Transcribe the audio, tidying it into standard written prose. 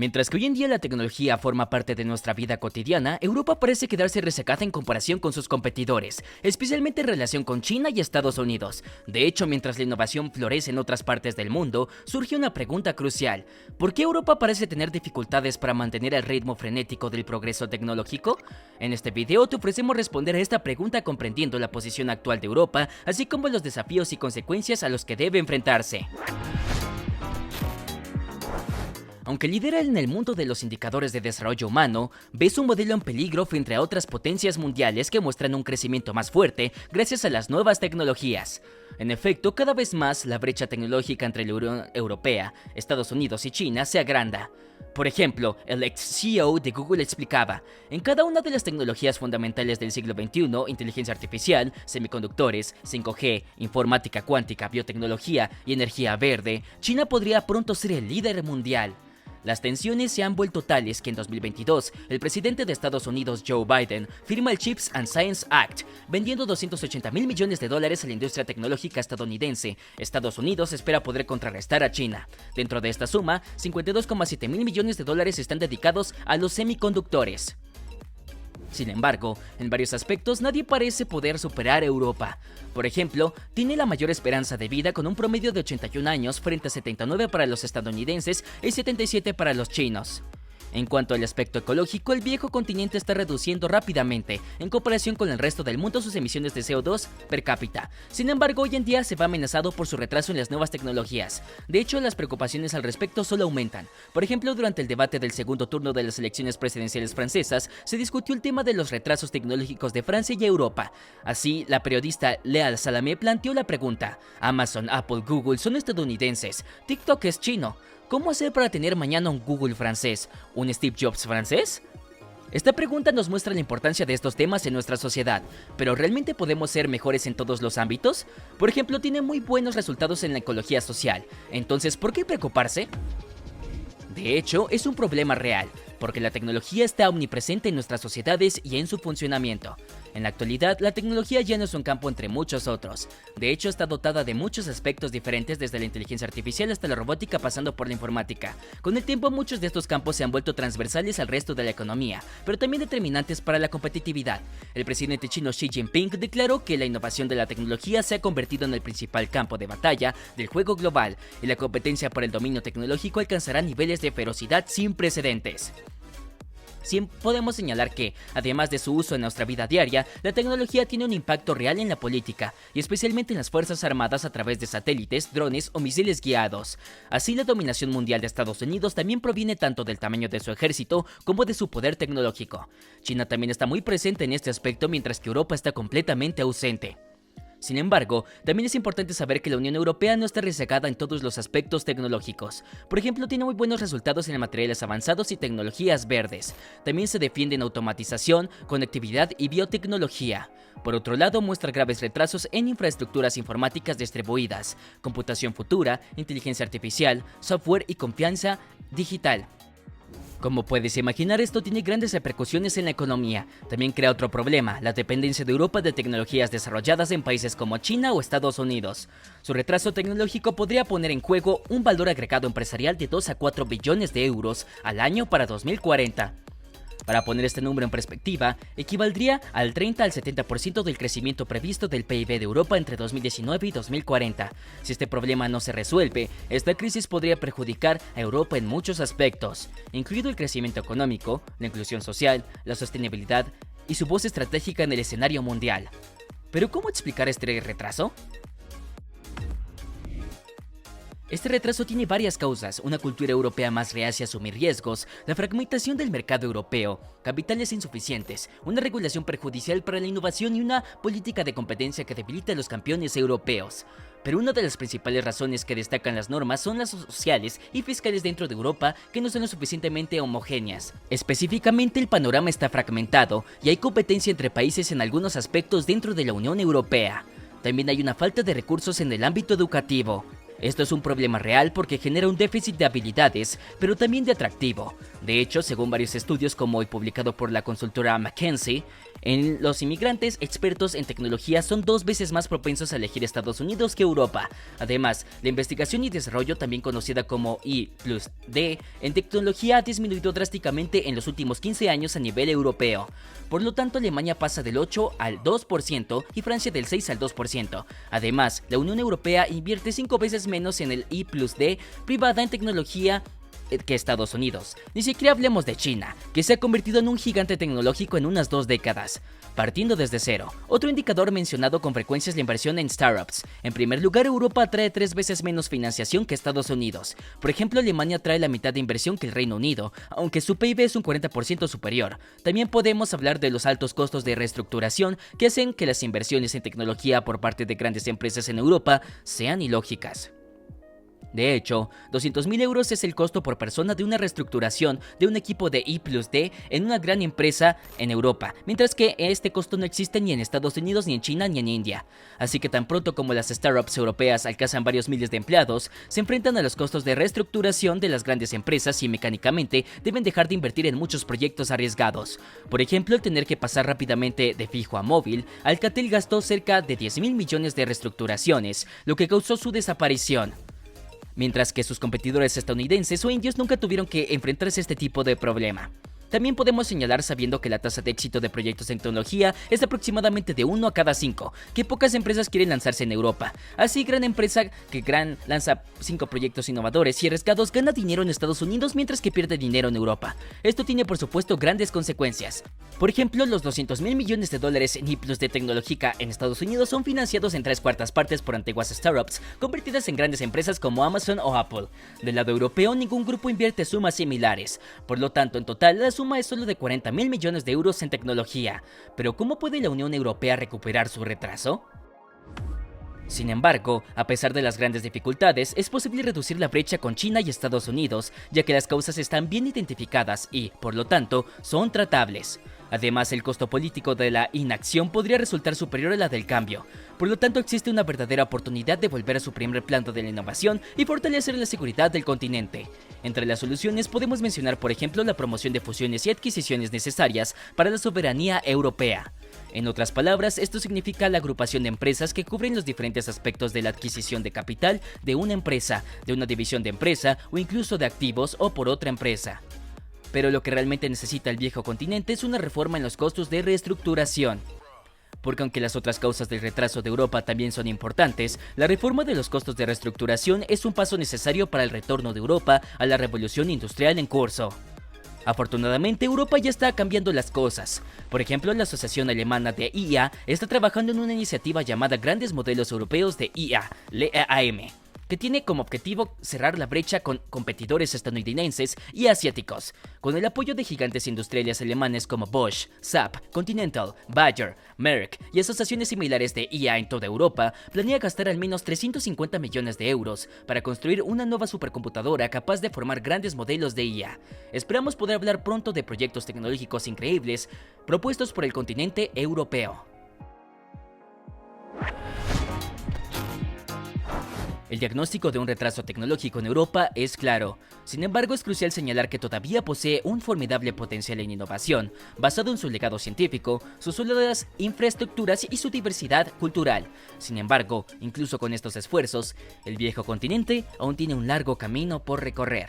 Mientras que hoy en día la tecnología forma parte de nuestra vida cotidiana, Europa parece quedarse rezagada en comparación con sus competidores, especialmente en relación con China y Estados Unidos. De hecho, mientras la innovación florece en otras partes del mundo, surge una pregunta crucial: ¿por qué Europa parece tener dificultades para mantener el ritmo frenético del progreso tecnológico? En este video te ofrecemos responder a esta pregunta comprendiendo la posición actual de Europa, así como los desafíos y consecuencias a los que debe enfrentarse. Aunque lidera en el mundo de los indicadores de desarrollo humano, ve su modelo en peligro frente a otras potencias mundiales que muestran un crecimiento más fuerte gracias a las nuevas tecnologías. En efecto, cada vez más la brecha tecnológica entre la Unión Europea, Estados Unidos y China se agranda. Por ejemplo, el ex CEO de Google explicaba: en cada una de las tecnologías fundamentales del siglo XXI, inteligencia artificial, semiconductores, 5G, informática cuántica, biotecnología y energía verde, China podría pronto ser el líder mundial. Las tensiones se han vuelto tales que en 2022, el presidente de Estados Unidos, Joe Biden, firma el Chips and Science Act, vendiendo $280 mil millones a la industria tecnológica estadounidense. Estados Unidos espera poder contrarrestar a China. Dentro de esta suma, $52,7 mil millones están dedicados a los semiconductores. Sin embargo, en varios aspectos nadie parece poder superar a Europa. Por ejemplo, tiene la mayor esperanza de vida con un promedio de 81 años frente a 79 para los estadounidenses y 77 para los chinos. En cuanto al aspecto ecológico, el viejo continente está reduciendo rápidamente en comparación con el resto del mundo sus emisiones de CO2 per cápita. Sin embargo, hoy en día se ve amenazado por su retraso en las nuevas tecnologías. De hecho, las preocupaciones al respecto solo aumentan. Por ejemplo, durante el debate del segundo turno de las elecciones presidenciales francesas, se discutió el tema de los retrasos tecnológicos de Francia y Europa. Así, la periodista Léa Salamé planteó la pregunta: Amazon, Apple, Google son estadounidenses, TikTok es chino. ¿Cómo hacer para tener mañana un Google francés? ¿Un Steve Jobs francés? Esta pregunta nos muestra la importancia de estos temas en nuestra sociedad, pero ¿realmente podemos ser mejores en todos los ámbitos? Por ejemplo, tiene muy buenos resultados en la ecología social, entonces ¿por qué preocuparse? De hecho, es un problema real, porque la tecnología está omnipresente en nuestras sociedades y en su funcionamiento. En la actualidad, la tecnología ya no es un campo entre muchos otros. De hecho, está dotada de muchos aspectos diferentes, desde la inteligencia artificial hasta la robótica, pasando por la informática. Con el tiempo, muchos de estos campos se han vuelto transversales al resto de la economía, pero también determinantes para la competitividad. El presidente chino Xi Jinping declaró que la innovación de la tecnología se ha convertido en el principal campo de batalla del juego global, y la competencia por el dominio tecnológico alcanzará niveles de ferocidad sin precedentes. Podemos señalar que, además de su uso en nuestra vida diaria, la tecnología tiene un impacto real en la política, y especialmente en las fuerzas armadas a través de satélites, drones o misiles guiados. Así, la dominación mundial de Estados Unidos también proviene tanto del tamaño de su ejército como de su poder tecnológico. China también está muy presente en este aspecto, mientras que Europa está completamente ausente. Sin embargo, también es importante saber que la Unión Europea no está rezagada en todos los aspectos tecnológicos. Por ejemplo, tiene muy buenos resultados en materiales avanzados y tecnologías verdes. También se defiende en automatización, conectividad y biotecnología. Por otro lado, muestra graves retrasos en infraestructuras informáticas distribuidas, computación futura, inteligencia artificial, software y confianza digital. Como puedes imaginar, esto tiene grandes repercusiones en la economía. También crea otro problema: la dependencia de Europa de tecnologías desarrolladas en países como China o Estados Unidos. Su retraso tecnológico podría poner en juego un valor agregado empresarial de 2 a 4 billones de euros al año para 2040. Para poner este número en perspectiva, equivaldría al 30 al 70% del crecimiento previsto del PIB de Europa entre 2019 y 2040. Si este problema no se resuelve, esta crisis podría perjudicar a Europa en muchos aspectos, incluido el crecimiento económico, la inclusión social, la sostenibilidad y su voz estratégica en el escenario mundial. ¿Pero cómo explicar este retraso? Este retraso tiene varias causas: una cultura europea más reacia a asumir riesgos, la fragmentación del mercado europeo, capitales insuficientes, una regulación perjudicial para la innovación y una política de competencia que debilita a los campeones europeos. Pero una de las principales razones que destacan las normas son las sociales y fiscales dentro de Europa, que no son lo suficientemente homogéneas. Específicamente, el panorama está fragmentado y hay competencia entre países en algunos aspectos dentro de la Unión Europea. También hay una falta de recursos en el ámbito educativo. Esto es un problema real porque genera un déficit de habilidades, pero también de atractivo. De hecho, según varios estudios como hoy publicado por la consultora McKinsey, los inmigrantes expertos en tecnología son 2 veces más propensos a elegir Estados Unidos que Europa. Además, la investigación y desarrollo, también conocida como I+D, en tecnología ha disminuido drásticamente en los últimos 15 años a nivel europeo. Por lo tanto, Alemania pasa del 8 al 2% y Francia del 6 al 2%. Además, la Unión Europea invierte 5 veces menos en el I+D privada en tecnología que Estados Unidos. Ni siquiera hablemos de China, que se ha convertido en un gigante tecnológico en unas 2 décadas. Partiendo desde cero, otro indicador mencionado con frecuencia es la inversión en startups. En primer lugar, Europa trae 3 veces menos financiación que Estados Unidos. Por ejemplo, Alemania trae la mitad de inversión que el Reino Unido, aunque su PIB es un 40% superior. También podemos hablar de los altos costos de reestructuración que hacen que las inversiones en tecnología por parte de grandes empresas en Europa sean ilógicas. De hecho, 200.000 euros es el costo por persona de una reestructuración de un equipo de I+D en una gran empresa en Europa, mientras que este costo no existe ni en Estados Unidos, ni en China, ni en India. Así que tan pronto como las startups europeas alcanzan varios miles de empleados, se enfrentan a los costos de reestructuración de las grandes empresas y mecánicamente deben dejar de invertir en muchos proyectos arriesgados. Por ejemplo, el tener que pasar rápidamente de fijo a móvil, Alcatel gastó cerca de 10.000 millones de reestructuraciones, lo que causó su desaparición. Mientras que sus competidores estadounidenses o indios nunca tuvieron que enfrentarse a este tipo de problema. También podemos señalar, sabiendo que la tasa de éxito de proyectos en tecnología es aproximadamente de 1 a cada 5, que pocas empresas quieren lanzarse en Europa. Así, gran empresa que lanza 5 proyectos innovadores y arriesgados gana dinero en Estados Unidos mientras que pierde dinero en Europa. Esto tiene por supuesto grandes consecuencias. Por ejemplo, los 200.000 millones de dólares en I+D tecnológica en Estados Unidos son financiados en 3/4 partes por antiguas startups convertidas en grandes empresas como Amazon o Apple. Del lado europeo, ningún grupo invierte sumas similares. Por lo tanto, en total, la suma es solo de 40.000 millones de euros en tecnología. Pero ¿cómo puede la Unión Europea recuperar su retraso? Sin embargo, a pesar de las grandes dificultades, es posible reducir la brecha con China y Estados Unidos, ya que las causas están bien identificadas y, por lo tanto, son tratables. Además, el costo político de la inacción podría resultar superior a la del cambio. Por lo tanto, existe una verdadera oportunidad de volver a su primer plano de la innovación y fortalecer la seguridad del continente. Entre las soluciones podemos mencionar, por ejemplo, la promoción de fusiones y adquisiciones necesarias para la soberanía europea. En otras palabras, esto significa la agrupación de empresas que cubren los diferentes aspectos de la adquisición de capital de una empresa, de una división de empresa o incluso de activos o por otra empresa. Pero lo que realmente necesita el viejo continente es una reforma en los costos de reestructuración. Porque aunque las otras causas del retraso de Europa también son importantes, la reforma de los costos de reestructuración es un paso necesario para el retorno de Europa a la revolución industrial en curso. Afortunadamente, Europa ya está cambiando las cosas. Por ejemplo, la Asociación Alemana de IA está trabajando en una iniciativa llamada Grandes Modelos Europeos de IA, LEAM, que tiene como objetivo cerrar la brecha con competidores estadounidenses y asiáticos. Con el apoyo de gigantes industriales alemanes como Bosch, SAP, Continental, Bayer, Merck y asociaciones similares de IA en toda Europa, planea gastar al menos 350 millones de euros para construir una nueva supercomputadora capaz de formar grandes modelos de IA. Esperamos poder hablar pronto de proyectos tecnológicos increíbles propuestos por el continente europeo. El diagnóstico de un retraso tecnológico en Europa es claro. Sin embargo, es crucial señalar que todavía posee un formidable potencial en innovación, basado en su legado científico, sus sólidas infraestructuras y su diversidad cultural. Sin embargo, incluso con estos esfuerzos, el viejo continente aún tiene un largo camino por recorrer.